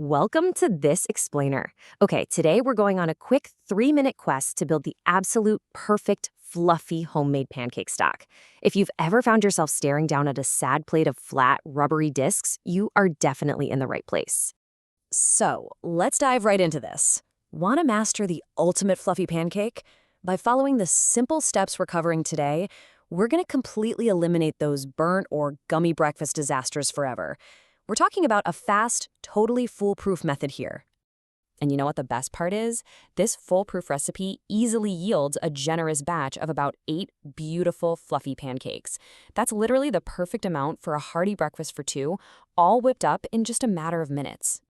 Welcome to This Explainer. Okay, today we're going on a quick 3-minute quest to build the absolute perfect, fluffy homemade pancake stack. If you've ever found yourself staring down at a sad plate of flat, rubbery discs, you are definitely in the right place. So, let's dive right into this. Want to master the ultimate fluffy pancake? By following the simple steps we're covering today, we're going to completely eliminate those burnt or gummy breakfast disasters forever. We're talking about a fast, totally foolproof method here. And you know what the best part is? This foolproof recipe easily yields a generous batch of about 8 beautiful, fluffy pancakes. That's literally the perfect amount for a hearty breakfast for 2, all whipped up in just a matter of minutes.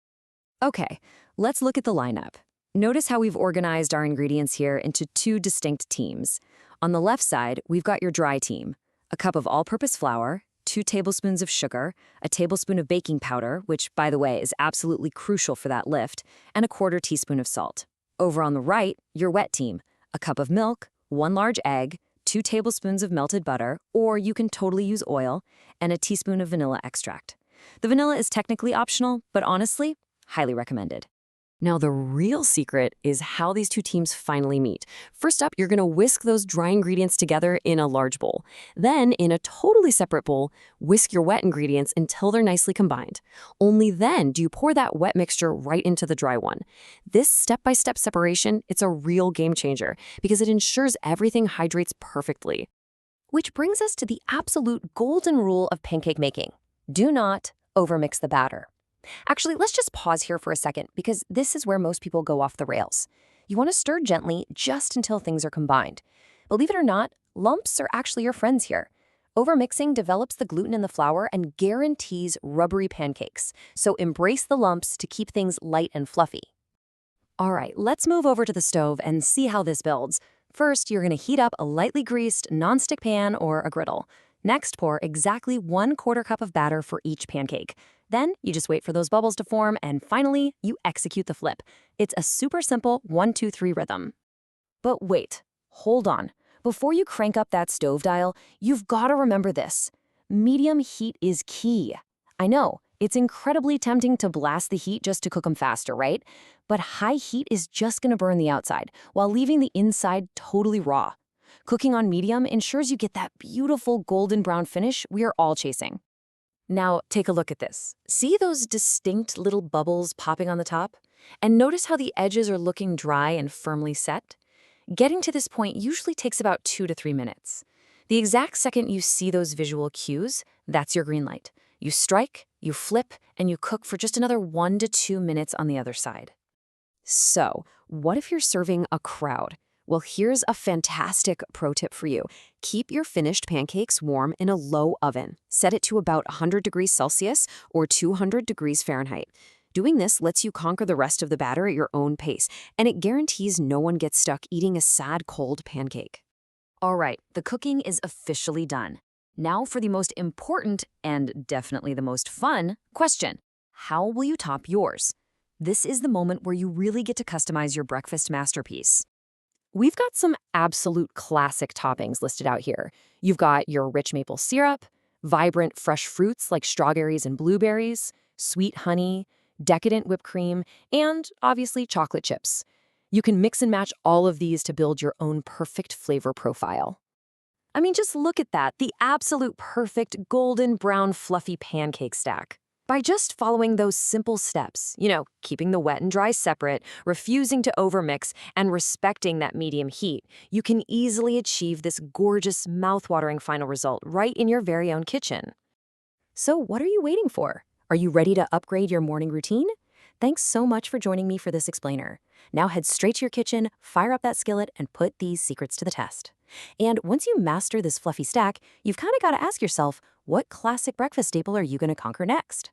Okay, let's look at the lineup. Notice how we've organized our ingredients here into 2 distinct teams. On the left side, we've got your dry team. A cup of all-purpose flour, 2 tablespoons of sugar, a tablespoon of baking powder, which, by the way, is absolutely crucial for that lift, and a 1/4 teaspoon of salt. Over on the right, your wet team. A cup of milk, 1 large egg, 2 tablespoons of melted butter, or you can totally use oil, and a teaspoon of vanilla extract. The vanilla is technically optional, but honestly, highly recommended. Now, the real secret is how these 2 teams finally meet. First up, you're going to whisk those dry ingredients together in a large bowl. Then, in a totally separate bowl, whisk your wet ingredients until they're nicely combined. Only then do you pour that wet mixture right into the dry one. This step-by-step separation, it's a real game changer because it ensures everything hydrates perfectly. Which brings us to the absolute golden rule of pancake making. Do not overmix the batter. Actually, let's just pause here for a second because this is where most people go off the rails. You want to stir gently just until things are combined. Believe it or not, lumps are actually your friends here. Overmixing develops the gluten in the flour and guarantees rubbery pancakes, so embrace the lumps to keep things light and fluffy. All right, let's move over to the stove and see how this builds. First, you're going to heat up a lightly greased nonstick pan or a griddle. Next, pour exactly 1/4 cup of batter for each pancake. Then, you just wait for those bubbles to form, and finally, you execute the flip. It's a super simple 1-2-3 rhythm. But wait, hold on. Before you crank up that stove dial, you've got to remember this. Medium heat is key. I know, it's incredibly tempting to blast the heat just to cook them faster, right? But high heat is just going to burn the outside, while leaving the inside totally raw. Cooking on medium ensures you get that beautiful golden brown finish we are all chasing. Now, take a look at this. See those distinct little bubbles popping on the top? And notice how the edges are looking dry and firmly set? Getting to this point usually takes about 2 to 3 minutes. The exact second you see those visual cues, that's your green light. You strike, you flip, and you cook for just another 1 to 2 minutes on the other side. So, what if you're serving a crowd? Well, here's a fantastic pro tip for you. Keep your finished pancakes warm in a low oven. Set it to about 100 degrees Celsius or 200 degrees Fahrenheit. Doing this lets you conquer the rest of the batter at your own pace, and it guarantees no one gets stuck eating a sad cold pancake. All right, the cooking is officially done. Now for the most important and definitely the most fun question. How will you top yours? This is the moment where you really get to customize your breakfast masterpiece. We've got some absolute classic toppings listed out here. You've got your rich maple syrup, vibrant fresh fruits like strawberries and blueberries, sweet honey, decadent whipped cream, and obviously chocolate chips. You can mix and match all of these to build your own perfect flavor profile. I mean, just look at that, the absolute perfect golden brown fluffy pancake stack. By just following those simple steps, keeping the wet and dry separate, refusing to overmix, and respecting that medium heat, you can easily achieve this gorgeous, mouth-watering final result right in your very own kitchen. So what are you waiting for? Are you ready to upgrade your morning routine? Thanks so much for joining me for this explainer. Now head straight to your kitchen, fire up that skillet, and put these secrets to the test. And once you master this fluffy stack, you've kind of got to ask yourself, what classic breakfast staple are you going to conquer next?